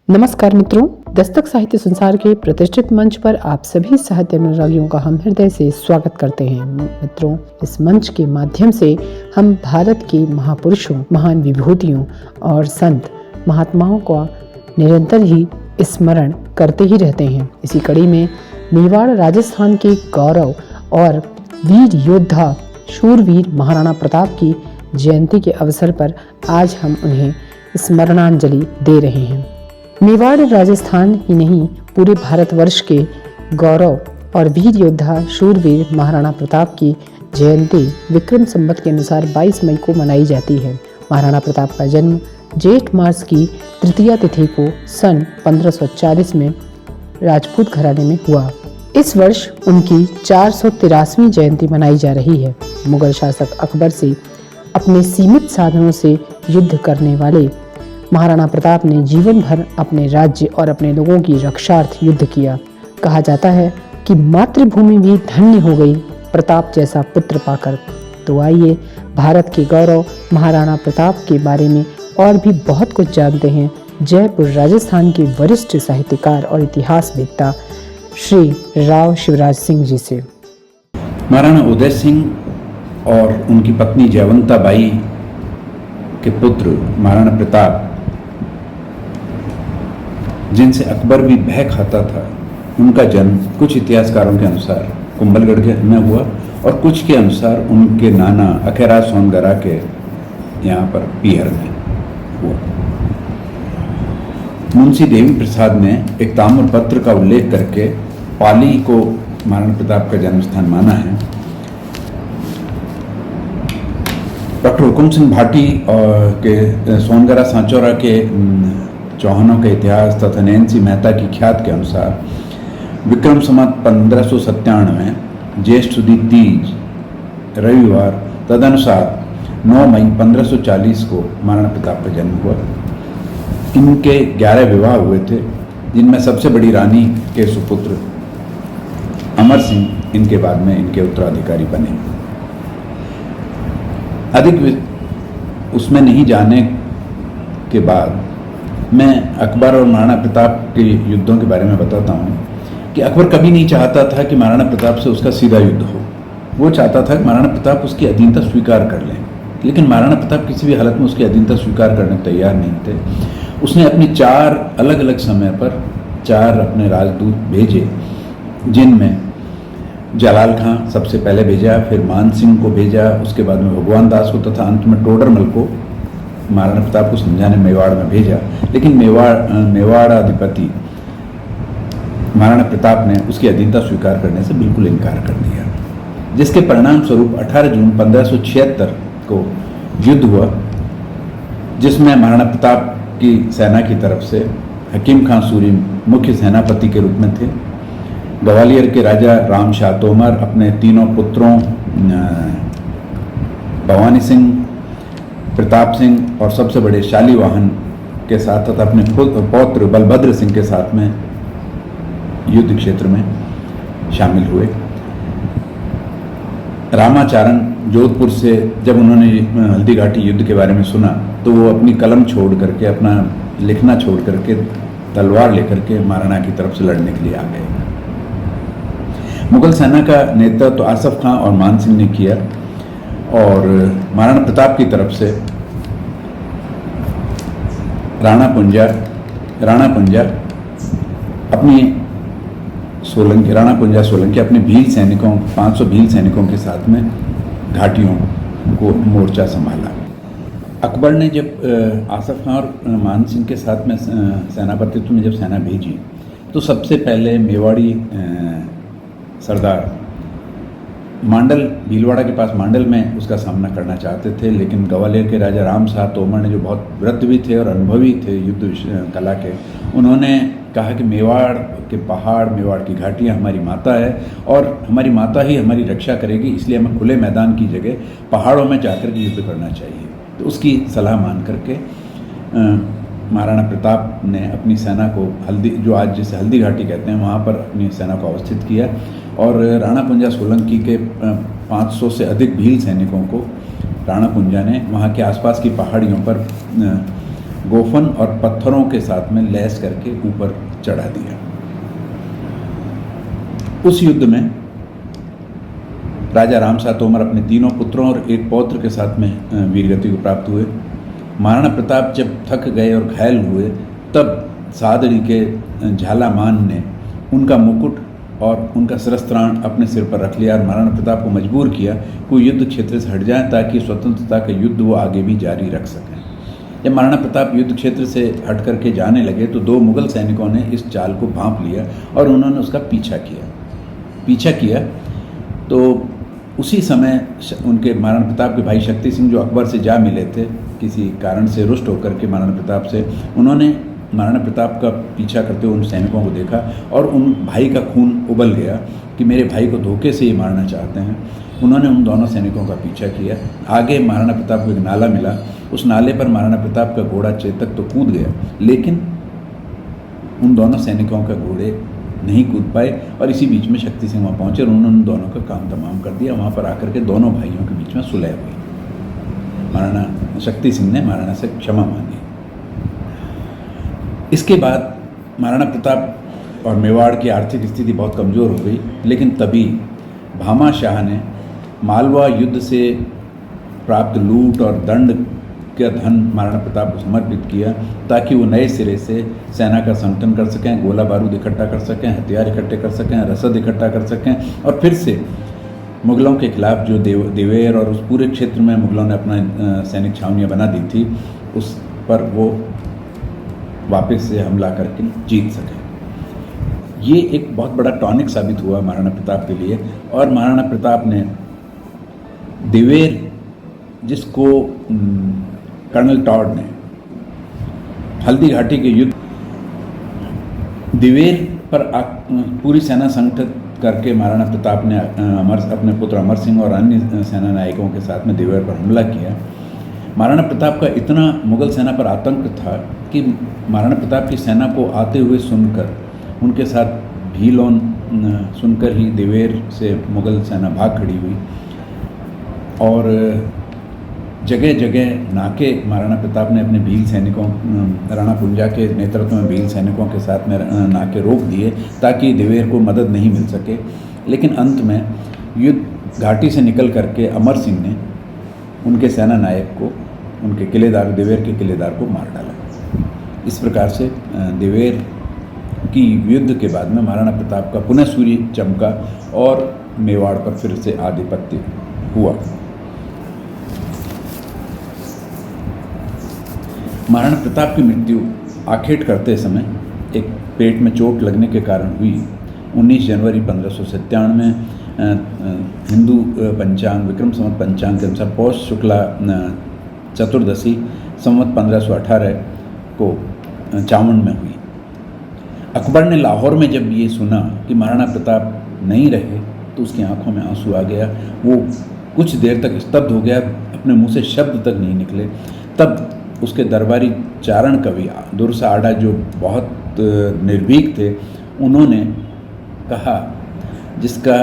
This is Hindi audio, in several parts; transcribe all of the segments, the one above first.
नमस्कार मित्रों, दस्तक साहित्य संसार के प्रतिष्ठित मंच पर आप सभी साहित्य अनुरागियों का हम हृदय से स्वागत करते हैं। मित्रों, इस मंच के माध्यम से हम भारत के महापुरुषों, महान विभूतियों और संत महात्माओं का निरंतर ही स्मरण करते ही रहते हैं। इसी कड़ी में मेवाड़ राजस्थान के गौरव और वीर योद्धा शूरवीर महाराणा प्रताप की जयंती के अवसर पर आज हम उन्हें स्मरणांजलि दे रहे हैं। मेवाड़ राजस्थान ही नहीं, पूरे भारतवर्ष के गौरव और वीर योद्धा शूरवीर महाराणा प्रताप की जयंती विक्रम संवत के अनुसार 22 मई को मनाई जाती है। महाराणा प्रताप का जन्म जेठ मास की तृतीया तिथि को सन 1540 में राजपूत घराने में हुआ। इस वर्ष उनकी 483वीं जयंती मनाई जा रही है। मुगल शासक अकबर से अपने सीमित साधनों से युद्ध करने वाले महाराणा प्रताप ने जीवन भर अपने राज्य और अपने लोगों की रक्षार्थ युद्ध किया। कहा जाता है कि मातृभूमि भी धन्य हो गई प्रताप जैसा पुत्र पाकर। तो आइए भारत के गौरव महाराणा प्रताप के बारे में और भी बहुत कुछ जानते हैं जयपुर राजस्थान के वरिष्ठ साहित्यकार और इतिहासवेत्ता श्री राव शिवराज सिंह जी से। महाराणा उदय सिंह और उनकी पत्नी जयवंता बाई के पुत्र महाराणा प्रताप, जिनसे अकबर भी भय खाता था, उनका जन्म कुछ इतिहासकारों के अनुसार कुंभलगढ़ में हुआ और कुछ के अनुसार उनके नाना अखेरा सोनगरा के यहाँ पर पीहर में हुआ। मुंशी देवी प्रसाद ने एक ताम्र पत्र का उल्लेख करके पाली को महाराणा प्रताप का जन्म स्थान माना है। डॉक्टर हुकुम सिंह भाटी के सोनगरा सांचौरा के चौहानों के इतिहास तथा नैन्सी मेहता की ख्यात के अनुसार विक्रम संवत 1597 ज्येष्ठ सुदी तीज रविवार तदनुसार 9 मई 1540 को महाराणा प्रताप का जन्म हुआ। इनके 11 विवाह हुए थे, जिनमें सबसे बड़ी रानी के सुपुत्र अमर सिंह इनके बाद में इनके उत्तराधिकारी बने। अधिक उसमें नहीं जाने के बाद मैं अकबर और महाराणा प्रताप के युद्धों के बारे में बताता हूँ कि अकबर कभी नहीं चाहता था कि महाराणा प्रताप से उसका सीधा युद्ध हो। वो चाहता था कि महाराणा प्रताप उसकी अधीनता स्वीकार कर लें, लेकिन महाराणा प्रताप किसी भी हालत में उसकी अधीनता स्वीकार करने को तैयार नहीं थे। उसने अपनी 4 अलग अलग समय पर 4 अपने राजदूत भेजे, जिनमें जलाल खां सबसे पहले भेजा, फिर मान सिंह को भेजा, उसके बाद में भगवान दास को तथा अंत में टोडरमल को महाराणा प्रताप को समझाने मेवाड़ में भेजा। लेकिन मेवाड़ाधिपति महाराणा प्रताप ने उसकी अधीनता स्वीकार करने से बिल्कुल इनकार कर दिया, जिसके परिणाम स्वरूप 18 जून 1576 को युद्ध हुआ, जिसमें महाराणा प्रताप की सेना की तरफ से हकीम खां सूरी मुख्य सेनापति के रूप में थे। ग्वालियर के राजा राम शाह तोमर अपने तीनों पुत्रों भवानी सिंह, प्रताप सिंह और सबसे बड़े शालीवाहन के साथ तथा अपने पौत्र बलभद्र सिंह के साथ में युद्ध क्षेत्र में शामिल हुए। रामाचारण जोधपुर से जब उन्होंने हल्दी घाटी युद्ध के बारे में सुना, तो वो अपनी कलम छोड़ करके, अपना लिखना छोड़ करके तलवार लेकर के महाराणा की तरफ से लड़ने के लिए आ गए। मुगल सेना का नेतृत्व तो आसफ खां और मान सिंह ने किया और महाराणा प्रताप की तरफ से राणा पुंजा सोलंकी अपने भील सैनिकों 500 भील सैनिकों के साथ में घाटियों को मोर्चा संभाला। अकबर ने जब आसफ खां और मान सिंह के साथ में सेनापतित्व में जब सेना भेजी, तो सबसे पहले मेवाड़ी सरदार मांडल, भीलवाड़ा के पास मांडल में उसका सामना करना चाहते थे, लेकिन ग्वालियर के राजा राम शाह तोमर ने, जो बहुत वृद्ध भी थे और अनुभवी थे युद्ध कला के, उन्होंने कहा कि मेवाड़ के पहाड़, मेवाड़ की घाटियाँ हमारी माता है और हमारी माता ही हमारी रक्षा करेगी, इसलिए हमें खुले मैदान की जगह पहाड़ों में जाकर के युद्ध करना चाहिए। तो उसकी सलाह मान करके महाराणा प्रताप ने अपनी सेना को हल्दी, जो आज जिसे हल्दी घाटी कहते हैं, वहाँ पर अपनी सेना को अवस्थित किया और राणा पुंजा सोलंकी के 500 से अधिक भील सैनिकों को राणा पुंजा ने वहाँ के आसपास की पहाड़ियों पर गोफन और पत्थरों के साथ में लैस करके ऊपर चढ़ा दिया। उस युद्ध में राजा रामशाह तोमर अपने तीनों पुत्रों और एक पौत्र के साथ में वीरगति को प्राप्त हुए। महाराणा प्रताप जब थक गए और घायल हुए तब सादड़ी के झालामान ने उनका मुकुट और उनका शिरस्त्राण अपने सिर पर रख लिया और महाराणा प्रताप को मजबूर किया कि वो युद्ध क्षेत्र से हट जाएं ताकि स्वतंत्रता का युद्ध वो आगे भी जारी रख सकें। जब महाराणा प्रताप युद्ध क्षेत्र से हट करके जाने लगे तो 2 मुगल सैनिकों ने इस चाल को भांप लिया और उन्होंने उसका पीछा किया। तो उसी समय उनके महाराणा प्रताप के भाई शक्ति सिंह जो अकबर से जा मिले थे किसी कारण से रुष्ट होकर के महाराणा प्रताप से, उन्होंने महाराणा प्रताप का पीछा करते हुए उन सैनिकों को देखा और उन भाई का खून उबल गया कि मेरे भाई को धोखे से ही मारना चाहते हैं। उन्होंने उन दोनों सैनिकों का पीछा किया। आगे महाराणा प्रताप को एक नाला मिला, उस नाले पर महाराणा प्रताप का घोड़ा चेतक तो कूद गया, लेकिन उन दोनों सैनिकों का घोड़े नहीं कूद पाए और इसी बीच में शक्ति सिंह वहाँ पहुँचे और उन्होंने उन दोनों का काम तमाम कर दिया। वहाँ पर आकर के दोनों भाइयों के बीच में सुलह हुई। महाराणा शक्ति सिंह ने महाराणा से क्षमा मांगी। इसके बाद महाराणा प्रताप और मेवाड़ की आर्थिक स्थिति बहुत कमज़ोर हो गई, लेकिन तभी भामा शाह ने मालवा युद्ध से प्राप्त लूट और दंड का धन महाराणा प्रताप को समर्पित किया ताकि वो नए सिरे से सेना का संगठन कर सकें, गोला बारूद इकट्ठा कर सकें, हथियार इकट्ठे कर सकें, रसद इकट्ठा कर सकें और फिर से मुग़लों के खिलाफ जो देवेर और उस पूरे क्षेत्र में मुग़लों ने अपना सैनिक छावनियाँ बना दी थी उस पर वो वापस से हमला करके जीत सके। ये एक बहुत बड़ा टॉनिक साबित हुआ महाराणा प्रताप के लिए। और महाराणा प्रताप ने देवेर, जिसको कर्नल टॉड ने हल्दी घाटी के युद्ध देवेर पर पूरी सेना संगठित करके महाराणा प्रताप ने अपने पुत्र अमर सिंह और अन्य सेना नायकों के साथ में देवेर पर हमला किया। महाराणा प्रताप का इतना मुग़ल सेना पर आतंक था कि महाराणा प्रताप की सेना को आते हुए सुनकर, उनके साथ भीलोन सुनकर ही देवेर से मुग़ल सेना भाग खड़ी हुई और जगह जगह नाके महाराणा प्रताप ने अपने भील सैनिकों, राणा कुंजा के नेतृत्व में भील सैनिकों के साथ में नाके रोक दिए ताकि देवेर को मदद नहीं मिल सके। लेकिन अंत में युद्ध घाटी से निकल करके अमर सिंह ने उनके सेना नायक को, उनके किलेदार, देवेर के किलेदार को मार डाला। इस प्रकार से देवेर की युद्ध के बाद में महाराणा प्रताप का पुनः सूर्य चमका और मेवाड़ पर फिर से आधिपत्य हुआ। महाराणा प्रताप की मृत्यु आखेट करते समय एक पेट में चोट लगने के कारण हुई। 19 जनवरी 1597 में हिंदू पंचांग, विक्रम संवत पंचांग के अनुसार पौष शुक्ला चतुर्दशी संवत 1518 को चावंड में हुई। अकबर ने लाहौर में जब ये सुना कि महाराणा प्रताप नहीं रहे तो उसकी आंखों में आंसू आ गया। वो कुछ देर तक स्तब्ध हो गया, अपने मुंह से शब्द तक नहीं निकले। तब उसके दरबारी चारण कवि दुर्सा आडा, जो बहुत निर्भीक थे, उन्होंने कहा, जिसका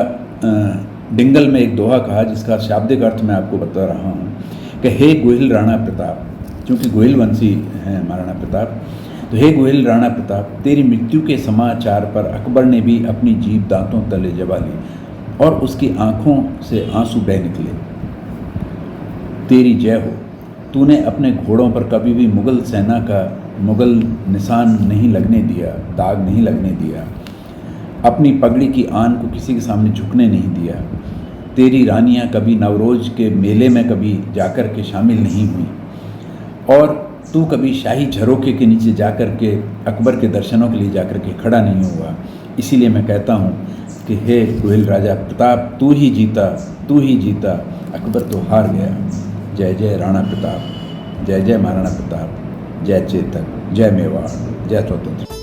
डिंगल में एक दोहा कहा जिसका शाब्दिक अर्थ मैं आपको बता रहा हूँ कि हे गोहिल राणा प्रताप, क्योंकि गोहिल वंशी हैं महाराणा प्रताप, तो हे गोहिल राणा प्रताप, तेरी मृत्यु के समाचार पर अकबर ने भी अपनी जीभ दांतों तले जबा ली और उसकी आंखों से आंसू बह निकले। तेरी जय हो। तूने अपने घोड़ों पर कभी भी मुग़ल सेना का मुग़ल निशान नहीं लगने दिया, दाग नहीं लगने दिया। अपनी पगड़ी की आन को किसी के सामने झुकने नहीं दिया। तेरी रानियां कभी नवरोज के मेले में कभी जाकर के शामिल नहीं हुई और तू कभी शाही झरोखे के नीचे जाकर के अकबर के दर्शनों के लिए जाकर के खड़ा नहीं हुआ। इसीलिए मैं कहता हूँ कि हे गोहिल राजा प्रताप, तू ही जीता, तू ही जीता, अकबर तो हार गया। जय जय राणा प्रताप, जय जय महाराणा प्रताप, जय चेतक, जय मेवाड़, जय स्वतंत्र।